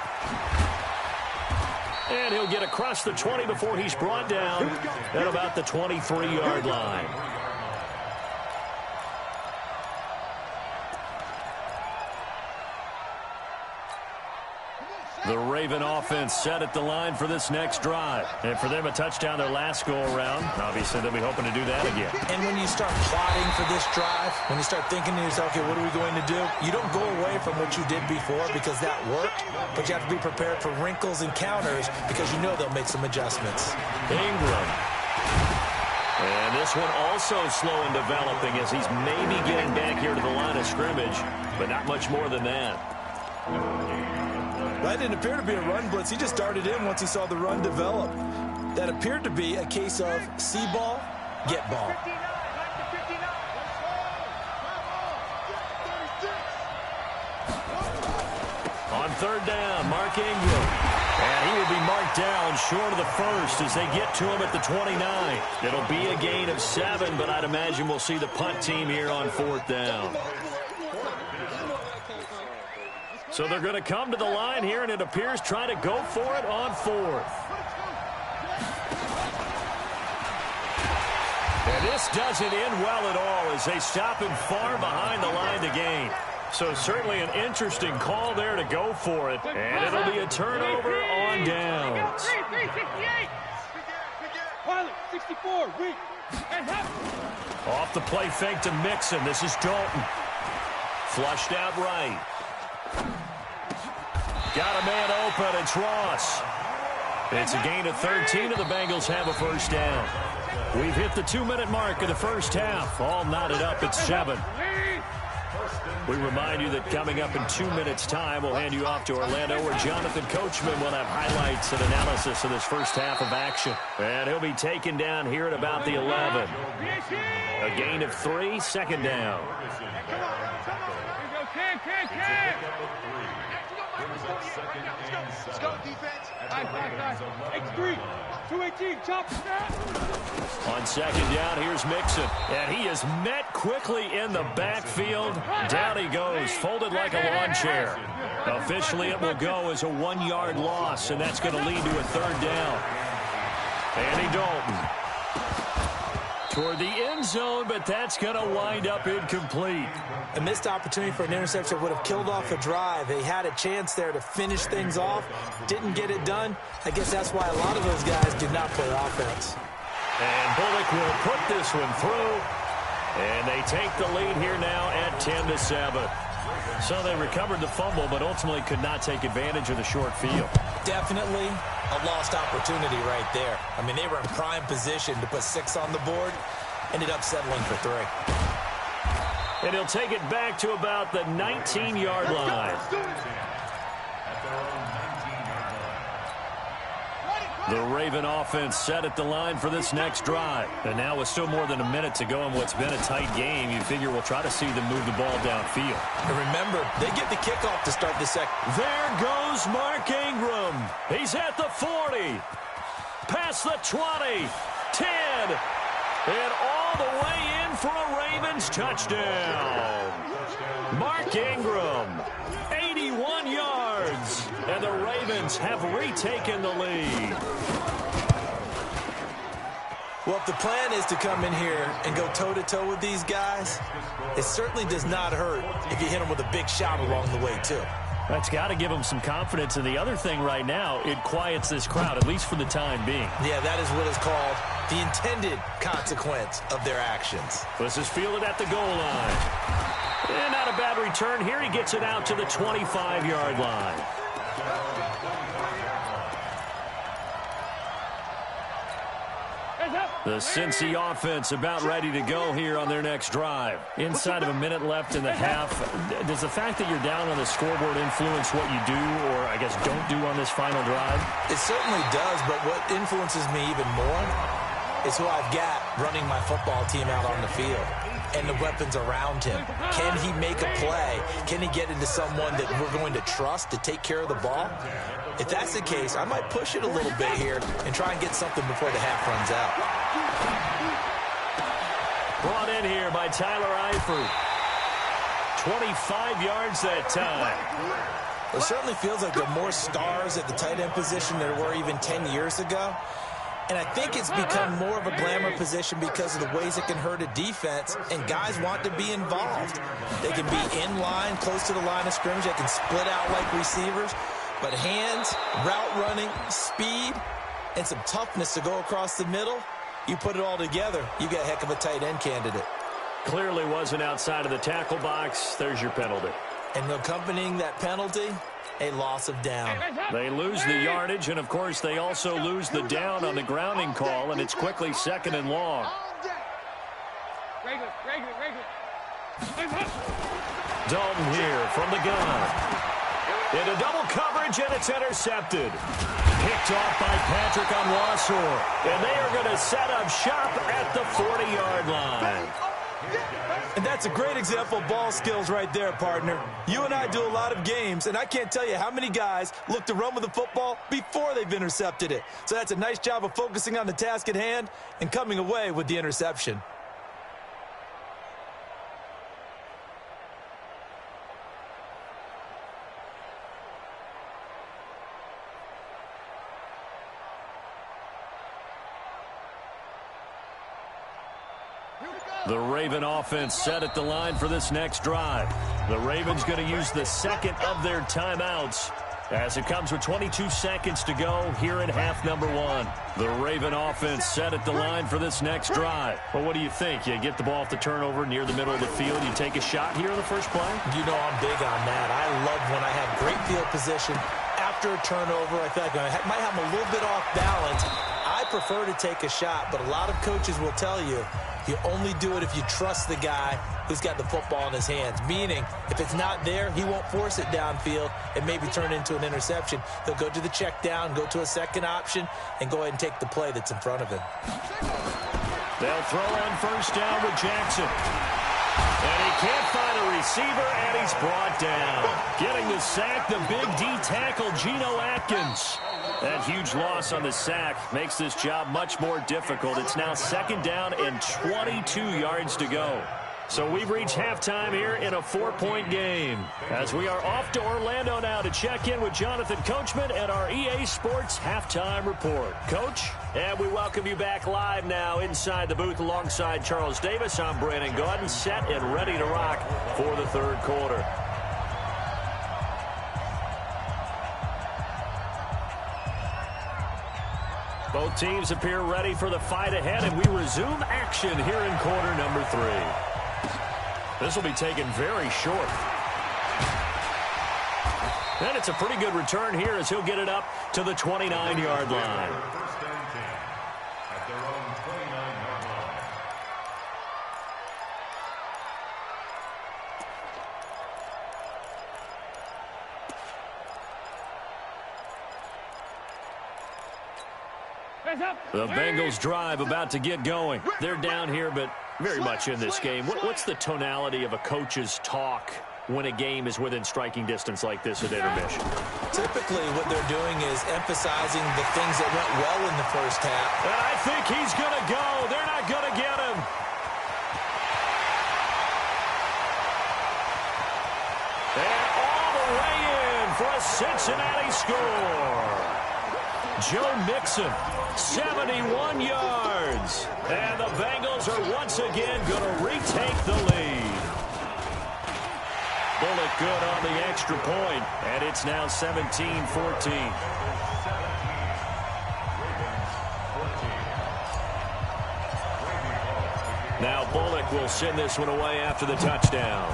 And he'll get across the 20 before he's brought down at about the 23-yard line. The Raven offense set at the line for this next drive. And for them, a touchdown their last go-around. Obviously, they'll be hoping to do that again. And when you start plotting for this drive, when you start thinking to yourself, okay, what are we going to do? You don't go away from what you did before because that worked, but you have to be prepared for wrinkles and counters because you know they'll make some adjustments. Ingram. And this one also slow in developing as he's maybe getting back here to the line of scrimmage, but not much more than that. That didn't appear to be a run blitz. He just darted in once he saw the run develop. That appeared to be a case of see ball, get ball. On 3rd down, Mark Ingram. And he will be marked down short of the 1st as they get to him at the 29. It'll be a gain of 7, but I'd imagine we'll see the punt team here on 4th down. So they're going to come to the line here, and it appears trying to go for it on 4th. this doesn't end well at all as they stop him far behind the line to gain. So certainly an interesting call there to go for it. And it'll be a turnover on downs. 64, weak. Off the play fake to Mixon. This is Dalton. Flushed out right. Got a man open. It's Ross. It's a gain of 13, and the Bengals have a first down. We've hit the 2-minute mark of the first half. All knotted up at 7. We remind you that coming up in 2 minutes' time, we'll hand you off to Orlando, where Jonathan Coachman will have highlights and analysis of this first half of action. And he'll be taken down here at about the 11. A gain of 3, second down. Let's go, defense. X3, 218, chop it down. On second down, here's Mixon. And he is met quickly in the backfield. Down he goes, folded like a lawn chair. Officially, it will go as a 1-yard loss, and that's going to lead to a third down. Andy Dalton toward the end zone, but that's going to wind up incomplete. A missed opportunity for an interception would have killed off a drive. They had a chance there to finish things off. Didn't get it done. I guess that's why a lot of those guys did not play offense. And Bullock will put this one through. And they take the lead here now at 10-7. So they recovered the fumble, but ultimately could not take advantage of the short field. Definitely a lost opportunity right there. I mean, they were in prime position to put 6 on the board. Ended up settling for 3. And he'll take it back to about the 19-yard line. The Raven offense set at the line for this next drive. And now with still more than a minute to go in what's been a tight game, you figure we'll try to see them move the ball downfield. And remember, they get the kickoff to start the second. There goes Mark Ingram. He's at the 40. Past the 20. 10. And all the way in for a Ravens touchdown. Mark Ingram, 81 yards. And the Ravens have retaken the lead. Well, if the plan is to come in here and go toe-to-toe with these guys, it certainly does not hurt if you hit them with a big shot along the way, too. That's got to give them some confidence. And the other thing right now, it quiets this crowd, at least for the time being. Yeah, that is what is called the intended consequence of their actions. This is fielded at the goal line. And not a bad return here. He gets it out to the 25-yard line. The Cincy offense about ready to go here on their next drive. Inside of a minute left in the half, does the fact that you're down on the scoreboard influence what you do or, I guess, don't do on this final drive? It certainly does, but what influences me even more is who I've got running my football team out on the field and the weapons around him. Can he make a play? Can he get into someone that we're going to trust to take care of the ball? If that's the case, I might push it a little bit here and try and get something before the half runs out. Brought in here by Tyler Eifert. 25 yards that time. It certainly feels like there are more stars at the tight end position than there were even 10 years ago. And I think it's become more of a glamour position because of the ways it can hurt a defense, and guys want to be involved. They can be in line, close to the line of scrimmage. They can split out like receivers. But hands, route running, speed, and some toughness to go across the middle, you put it all together, you get a heck of a tight end candidate. Clearly wasn't outside of the tackle box. There's your penalty. And accompanying that penalty, a loss of down. They lose the yardage, and, of course, they also lose the down on the grounding call, and it's quickly 2nd and long. Dalton here from the gun. Into double coverage, and it's intercepted. Picked off by Patrick Onwuasor. And they are going to set up shop at the 40-yard line. And that's a great example of ball skills right there, partner. You and I do a lot of games, and I can't tell you how many guys look to run with the football before they've intercepted it. So that's a nice job of focusing on the task at hand and coming away with the interception. The Raven offense set at the line for this next drive. The Ravens going to use the second of their timeouts as it comes with 22 seconds to go here in half number one. The Raven offense set at the line for this next drive. Well, what do you think? You get the ball off the turnover near the middle of the field. You take a shot here in the first play? You know I'm big on that. I love when I have great field position. After a turnover, I feel like I might have them a little bit off balance. I prefer to take a shot, but a lot of coaches will tell you only do it if you trust the guy who's got the football in his hands. Meaning, if it's not there, he won't force it downfield and maybe turn it into an interception. He'll go to the check down, go to a second option, and go ahead and take the play that's in front of him. They'll throw on first down with Jackson. And he can't find a receiver, and he's brought down. Getting the sack, the big D tackle, Geno Atkins. That huge loss on the sack makes this job much more difficult. It's now second down and 22 yards to go. So we've reached halftime here in a 4-point game as we are off to Orlando now to check in with Jonathan Coachman at our EA Sports Halftime Report. Coach, and we welcome you back live now inside the booth alongside Charles Davis. I'm Brandon Gaudin, set and ready to rock for the third quarter. Both teams appear ready for the fight ahead, and we resume action here in quarter number 3. This will be taken very short. And it's a pretty good return here as he'll get it up to the 29-yard line. First and 10 at their own 29-yard line. The Bengals drive about to get going. They're down here, but very much in this game. What's the tonality of a coach's talk when a game is within striking distance like this at intermission? Typically, what they're doing is emphasizing the things that went well in the first half. And I think he's going to go. They're not going to get him. And all the way in for a Cincinnati score. Joe Mixon, 71 yards. And the Bengals are once again going to retake the lead. Bullock good on the extra point, and it's now 17-14. Now Bullock will send this one away after the touchdown.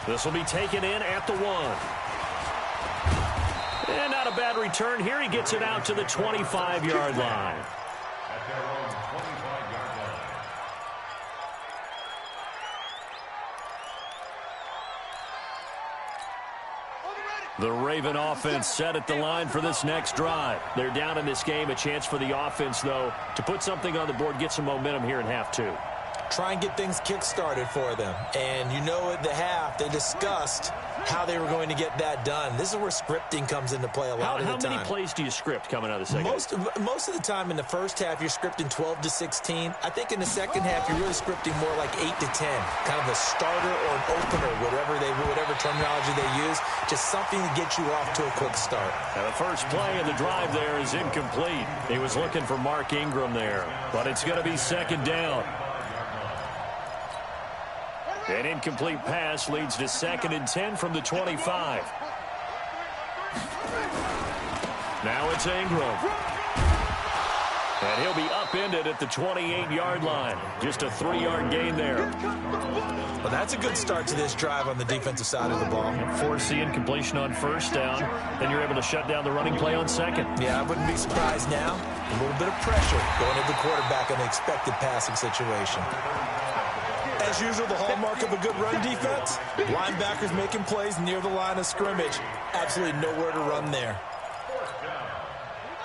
This will be taken in at the 1. And not a bad return here. He gets it out to the 25-yard line. At their own 25-yard line. The Raven offense set at the line for this next drive. They're down in this game. A chance for the offense, though, to put something on the board, get some momentum here in half 2. Try and get things kick-started for them. And you know at the half, they discussed how they were going to get that done. This is where scripting comes into play a lot of the time. How many plays do you script coming out of the second? Most of the time in the first half, you're scripting 12 to 16. I think in the second half, you're really scripting more like 8 to 10. Kind of a starter or an opener, whatever terminology they use. Just something to get you off to a quick start. Now the first play of the drive there is incomplete. He was looking for Mark Ingram there. But it's going to be second down. An incomplete pass leads to 2nd and 10 from the 25. Now it's Ingram. And he'll be upended at the 28-yard line. Just a 3-yard gain there. Well, that's a good start to this drive on the defensive side of the ball. Force the incompletion on first down. Then you're able to shut down the running play on second. Yeah, I wouldn't be surprised now. A little bit of pressure going at the quarterback in the expected passing situation. As usual, the hallmark of a good run defense, linebackers making plays near the line of scrimmage. Absolutely nowhere to run there.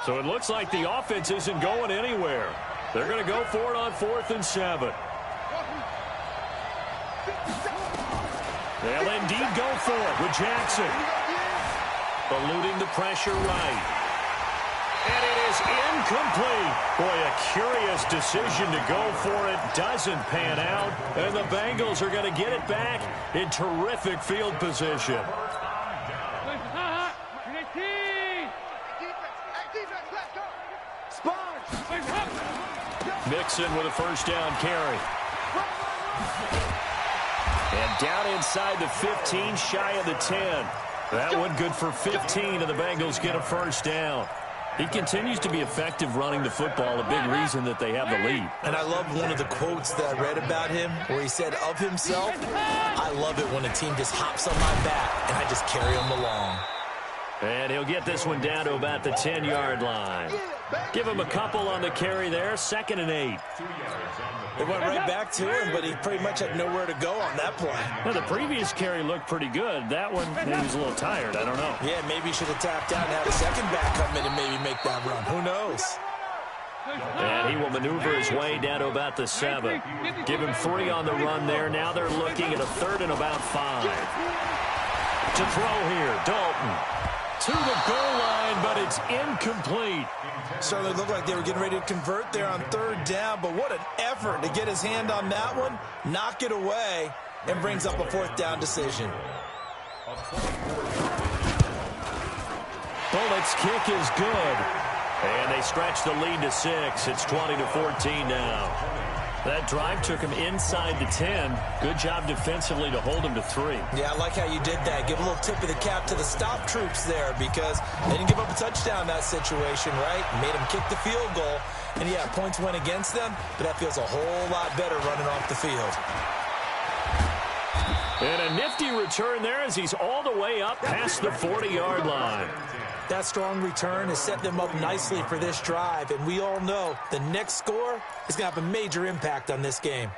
So it looks like the offense isn't going anywhere. They're going to go for it on 4th and 7. They'll indeed go for it with Jackson. Eluding the pressure right. And it is incomplete. Boy, a curious decision to go for it. Doesn't pan out. And the Bengals are going to get it back in terrific field position. Mixon with a first down carry. And down inside the 15, shy of the 10. That one good for 15, and the Bengals get a first down. He continues to be effective running the football, a big reason that they have the lead. And I love one of the quotes that I read about him where he said of himself, I love it when a team just hops on my back and I just carry them along. And he'll get this one down to about the 10-yard line. Give him a couple on the carry there, 2nd and 8. They went right back to him, but he pretty much had nowhere to go on that play. Now, the previous carry looked pretty good. That one, maybe he was a little tired. I don't know. Yeah, maybe he should have tapped out and had a second back come in and maybe make that run. Who knows? And he will maneuver his way down to about the 7. Give him 3 on the run there. Now they're looking at a 3rd and about 5. To throw here, Dalton. To the goal line, but it's incomplete. Certainly looked like they were getting ready to convert there on 3rd down, but what an effort to get his hand on that one, knock it away, and brings up a 4th down decision. Bullett's kick is good. And they stretch the lead to 6. It's 20-14 now. That drive took him inside the 10. Good job defensively to hold him to 3. Yeah, I like how you did that. Give a little tip of the cap to the stop troops there because they didn't give up a touchdown in that situation, right? Made them kick the field goal. And, yeah, points went against them, but that feels a whole lot better running off the field. And a nifty return there as he's all the way up past the 40-yard line. That strong return has set them up nicely for this drive, and we all know the next score is going to have a major impact on this game.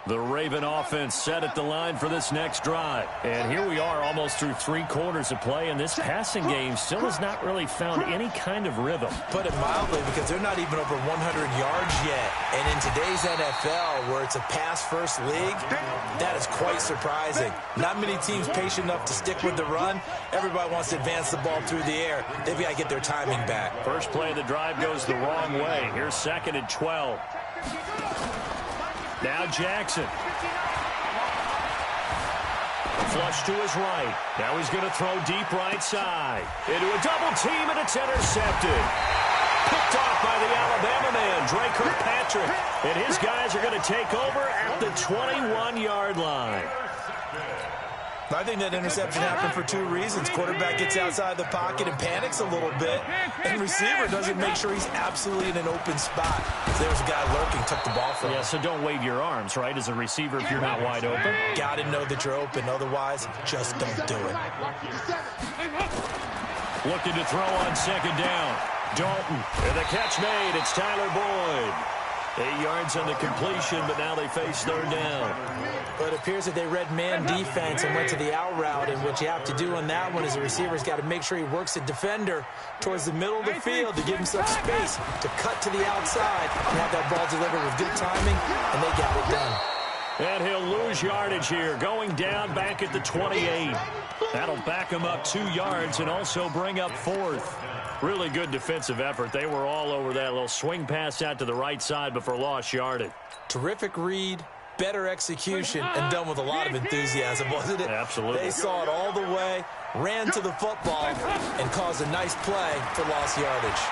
The Raven offense set at the line for this next drive. And here we are almost through 3 quarters of play, and this passing game still has not really found any kind of rhythm. Put it mildly, because they're not even over 100 yards yet. And in today's NFL, where it's a pass-first league, that is quite surprising. Not many teams patient enough to stick with the run. Everybody wants to advance the ball through the air. They've got to get their timing back. First play of the drive goes the wrong way. Here's 2nd and 12. Now Jackson. Flush to his right. Now he's going to throw deep right side. Into a double team, and it's intercepted. Picked off by the Alabama man, Dre Kirkpatrick. And his guys are going to take over at the 21-yard line. I think that interception happened for 2 reasons. Quarterback gets outside the pocket and panics a little bit, and receiver doesn't make sure he's absolutely in an open spot. So there's a guy lurking, took the ball from him. Yeah, so don't wave your arms, right, as a receiver if you're not wide open. Got to know that you're open. Otherwise, just don't do it. Looking to throw on 2nd down. Dalton. And the catch made. It's Tyler Boyd. 8 yards on the completion, but now they face 3rd down. But it appears that they read man defense and went to the out route, and what you have to do on that one is the receiver's got to make sure he works the defender towards the middle of the field to give himself space to cut to the outside and have that ball delivered with good timing, and they got it done. And he'll lose yardage here, going down back at the 28. That'll back him up 2 yards and also bring up 4th. Really good defensive effort. They were all over that little swing pass out to the right side before lost yardage. Terrific read, better execution, and done with a lot of enthusiasm, wasn't it? Absolutely. They saw it all the way, ran to the football, and caused a nice play for lost yardage.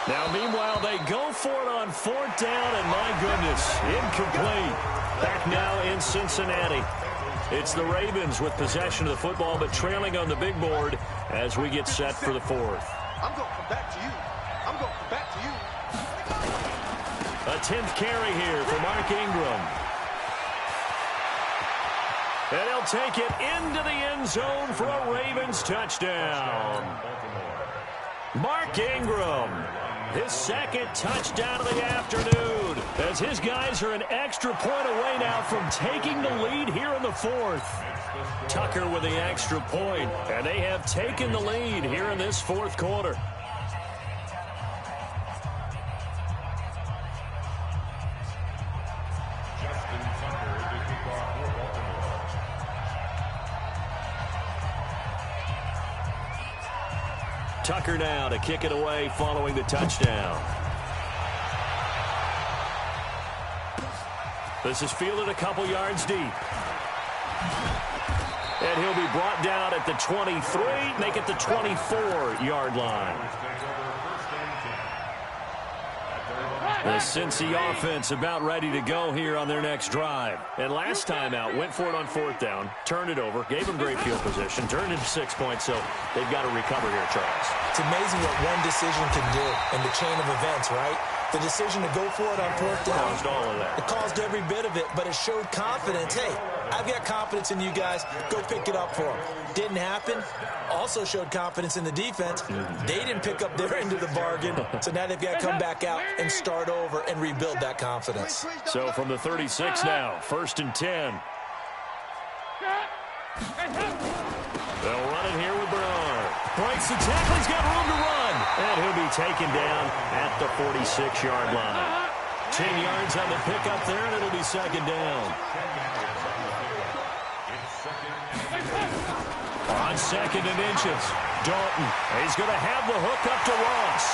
Now, meanwhile, they go for it on 4th down, and my goodness, incomplete. Back now in Cincinnati. It's the Ravens with possession of the football, but trailing on the big board as we get set for the 4th. I'm going to come back to you. I'm going to come back to you. A 10th carry here for Mark Ingram. And he'll take it into the end zone for a Ravens touchdown. Mark Ingram, his 2nd touchdown of the afternoon, as his guys are an extra point away now from taking the lead here in the 4th. Tucker with the extra point, and they have taken the lead here in this 4th quarter. Tucker now to kick it away following the touchdown. This is fielded a couple yards deep. And he'll be brought down at the 23, make it the 24-yard line. The Cincy offense about ready to go here on their next drive. And last time out, went for it on 4th down, turned it over, gave them great field position, turned into 6 points, so they've got to recover here, Charles. It's amazing what one decision can do in the chain of events, right? The decision to go for it on 4th down. Caused all of that. It caused every bit of it, but it showed confidence. Hey, I've got confidence in you guys. Go pick it up for them. Didn't happen. Also showed confidence in the defense. They didn't pick up their end of the bargain, so now they've got to come back out and start over and rebuild that confidence. So from the 36 now, 1st and 10. They'll run it here with Bernard. Breaks the tackle. He's got room to run. And he'll be taken down at the 46-yard line. 10 yards on the pickup there, and it'll be 2nd down. On 2nd and inches, Dalton. He's going to have the hook up to Ross.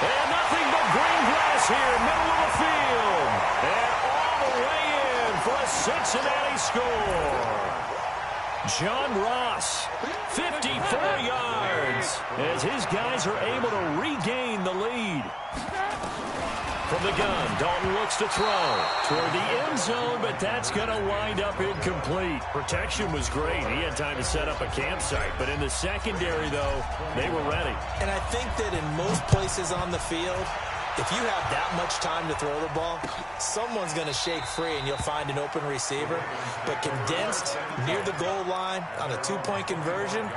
And nothing but green grass here, middle of the field. And all the way in for a Cincinnati score. John Ross, 54 yards, as his guys are able to regain the lead. From the gun, Dalton looks to throw toward the end zone, but that's going to wind up incomplete. Protection was great. He had time to set up a campsite, but in the secondary, though, they were ready. And I think that in most places on the field, if you have that much time to throw the ball, someone's going to shake free and you'll find an open receiver. But condensed near the goal line on a 2-point conversion,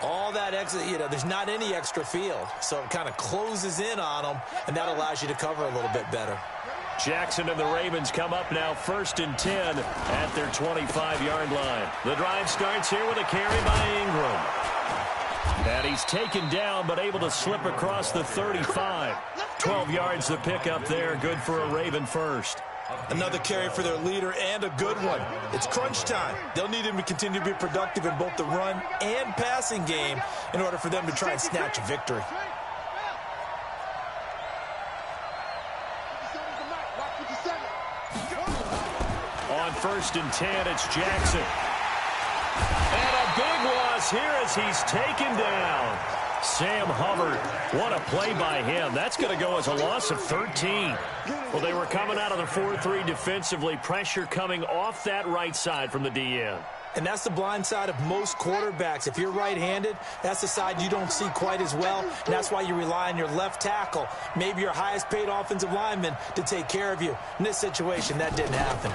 all that extra, there's not any extra field. So it kind of closes in on them, and that allows you to cover a little bit better. Jackson and the Ravens come up now 1st and 10 at their 25-yard line. The drive starts here with a carry by Ingram. And he's taken down, but able to slip across the 35. 12 yards to pick up there. Good for a Raven first. Another carry for their leader, and a good one. It's crunch time. They'll need him to continue to be productive in both the run and passing game in order for them to try and snatch a victory. On 1st and 10, it's Jackson. And a big loss here as he's taken down. Sam Hubbard, what a play by him. That's going to go as a loss of 13. Well, they were coming out of the 4-3 defensively. Pressure coming off that right side from the DN. And that's the blind side of most quarterbacks. If you're right-handed, that's the side you don't see quite as well. And that's why you rely on your left tackle, maybe your highest-paid offensive lineman, to take care of you. In this situation, that didn't happen.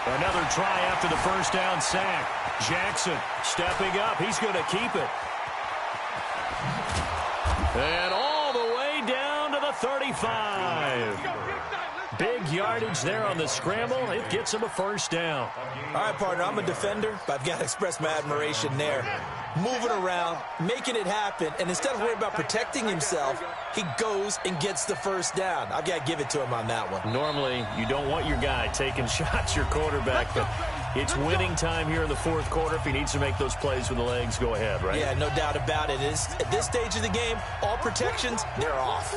Another try after the 1st down sack. Jackson stepping up. He's going to keep it. And all the way down to the 35. Big yardage there on the scramble. It gets him a 1st down. All right, partner, I'm a defender, but I've got to express my admiration there. Moving around, making it happen, and instead of worrying about protecting himself, he goes and gets the 1st down. I've got to give it to him on that one. Normally, you don't want your guy taking shots, your quarterback, but it's winning time here in the 4th quarter. If he needs to make those plays with the legs, go ahead, right? Yeah, no doubt about it. At this stage of the game, all protections, they're off.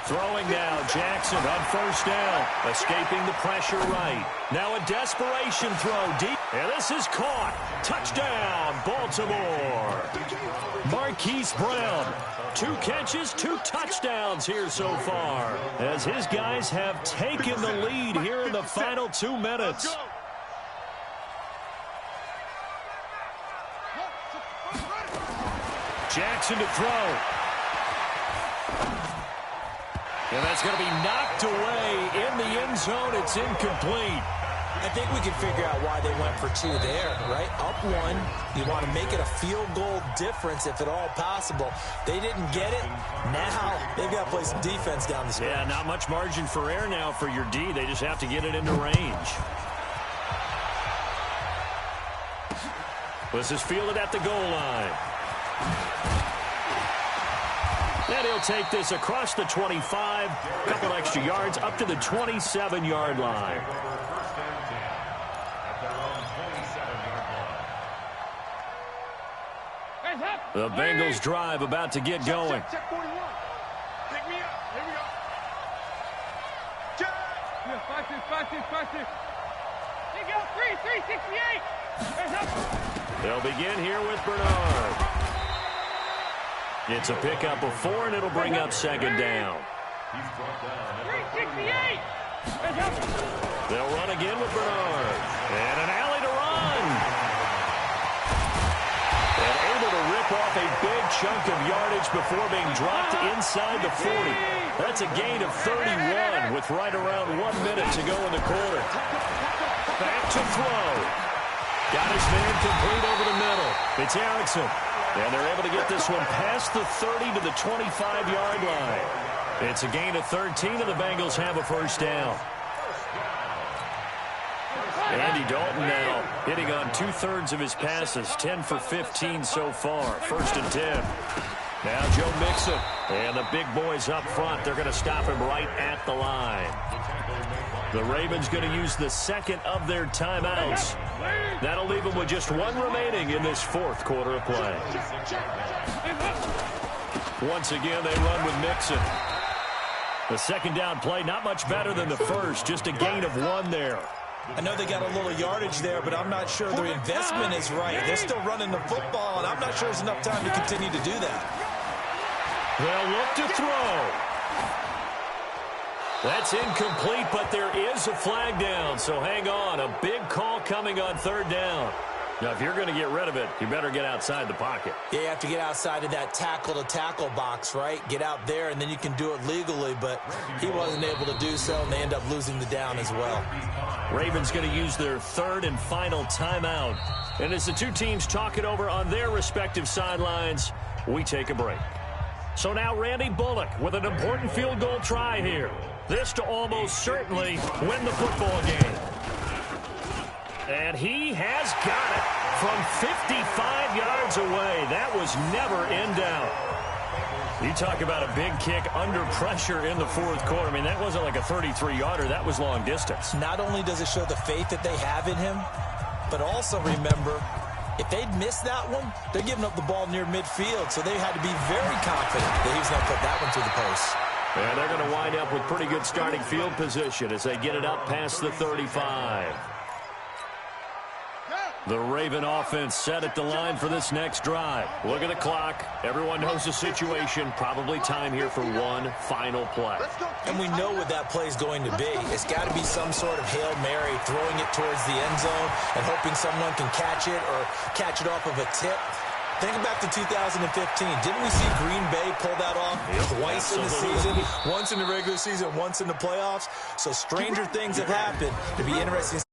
Throwing now, Jackson on 1st down, escaping the pressure right. Now a desperation throw deep, and this is caught. Touchdown, Baltimore. Marquise Brown, 2 catches, 2 touchdowns here so far, as his guys have taken the lead here in the final 2 minutes. Jackson to throw. And that's going to be knocked away in the end zone. It's incomplete. I think we can figure out why they went for 2 there, right? Up 1, you want to make it a field goal difference if at all possible. They didn't get it. Now they've got to play some defense down the stretch. Yeah, not much margin for error now for your D. They just have to get it into range. This is fielded at the goal line. And he'll take this across the 25, a couple extra yards, up to the 27-yard line. The Bengals drive about to get going. Check 41. Pick me up. Here we go. Check. Yeah, 5-6, 5-6, 5-6. Hey, go, 3-68. They'll begin here with Bernard. It's a pickup of 4, and it'll bring up second down. 3-68. They'll run again with Bernard. And an alley to run. And able to rip off a big chunk of yardage before being dropped inside the 40. That's a gain of 31 with right around 1 minute to go in the quarter. Back to throw. Got his man complete over the middle. It's Erickson. And they're able to get this one past the 30 to the 25-yard line. It's a gain of 13, and the Bengals have a first down. Andy Dalton now hitting on 2/3 of his passes, 10 for 15 so far. 1st and 10. Now Joe Mixon. And the big boys up front, they're going to stop him right at the line. The Ravens going to use the second of their timeouts. That'll leave them with just 1 remaining in this 4th quarter of play. Once again, they run with Mixon. The second down play, not much better than the first, just a gain of 1 there. I know they got a little yardage there, but I'm not sure their investment is right. They're still running the football, and I'm not sure there's enough time to continue to do that. They'll look to throw. That's incomplete, but there is a flag down, so hang on. A big call coming on 3rd down. Now, if you're going to get rid of it, you better get outside the pocket. Yeah, you have to get outside of that tackle-to-tackle box, right? Get out there, and then you can do it legally, but he wasn't able to do so, and they end up losing the down as well. Ravens going to use their 3rd and final timeout. And as the two teams talk it over on their respective sidelines, we take a break. So now Randy Bullock with an important field goal try here. This to almost certainly win the football game. And he has got it from 55 yards away. That was never in doubt. You talk about a big kick under pressure in the 4th quarter. I mean, that wasn't like a 33-yarder. That was long distance. Not only does it show the faith that they have in him, but also remember, if they'd missed that one, they're giving up the ball near midfield, so they had to be very confident that he was going to put that one through the post. And they're going to wind up with pretty good starting field position as they get it up past the 35. The Raven offense set at the line for this next drive. Look at the clock. Everyone knows the situation. Probably time here for one final play. And we know what that play is going to be. It's got to be some sort of Hail Mary, throwing it towards the end zone and hoping someone can catch it or catch it off of a tip. Think back to 2015. Didn't we see Green Bay pull that off twice in the season? Once in the regular season, once in the playoffs. So stranger things have happened. It'd be interesting